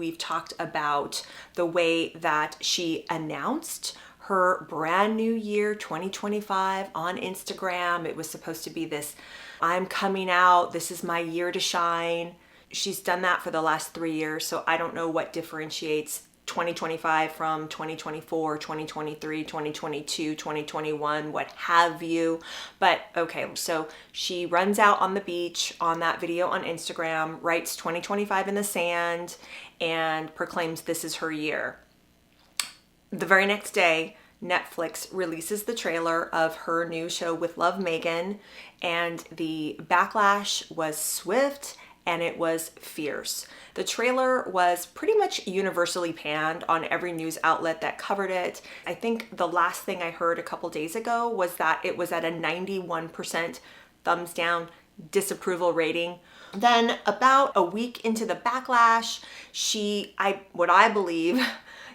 we've talked about the way that she announced her brand new year 2025 on Instagram. It was supposed to be this, I'm coming out, this is my year to shine. She's done that for the last 3 years, so I don't know what differentiates 2025 from 2024, 2023, 2022, 2021, what have you. But okay, so she runs out on the beach on that video on Instagram, writes 2025 in the sand, and proclaims this is her year. The very next day, Netflix releases the trailer of her new show With Love, Meghan, and the backlash was swift and it was fierce. The trailer was pretty much universally panned on every news outlet that covered it. I think the last thing I heard a couple days ago was that it was at a 91% thumbs down disapproval rating. Then about a week into the backlash, what I believe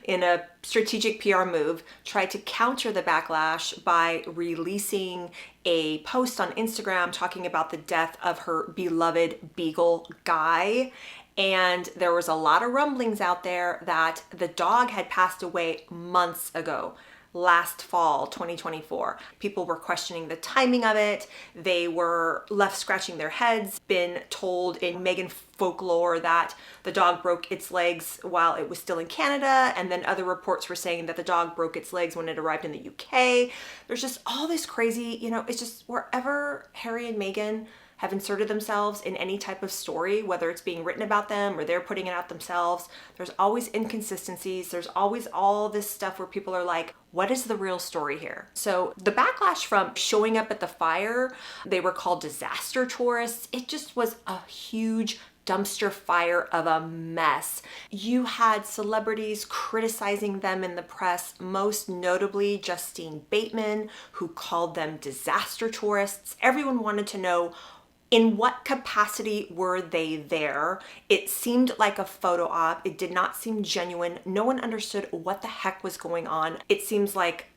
in a strategic PR move, tried to counter the backlash by releasing a post on Instagram talking about the death of her beloved beagle Guy. And there was a lot of rumblings out there that the dog had passed away months ago, last fall, 2024. People were questioning the timing of it. They were left scratching their heads, been told in Meghan folklore that the dog broke its legs while it was still in Canada, and then other reports were saying that the dog broke its legs when it arrived in the UK. There's just all this crazy, it's just wherever Harry and Meghan have inserted themselves in any type of story, whether it's being written about them or they're putting it out themselves, there's always inconsistencies. There's always all this stuff where people are like, what is the real story here? So the backlash from showing up at the fire, they were called disaster tourists. It just was a huge dumpster fire of a mess. You had celebrities criticizing them in the press, most notably Justine Bateman, who called them disaster tourists. Everyone wanted to know, in what capacity were they there? It seemed like a photo op. It did not seem genuine. No one understood what the heck was going on. It seems like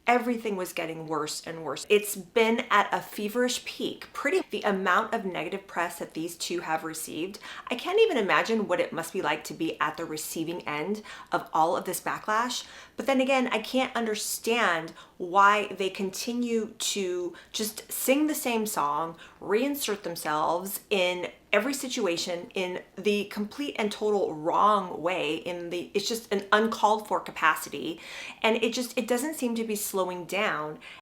everything was getting worse and worse. It's been at a feverish peak. The amount of negative press that these two have received, I can't even imagine what it must be like to be at the receiving end of all of this backlash. But then again, I can't understand why they continue to just sing the same song, reinsert themselves in every situation in the complete and total wrong way, it's just an uncalled for capacity. And it doesn't seem to be slowing down.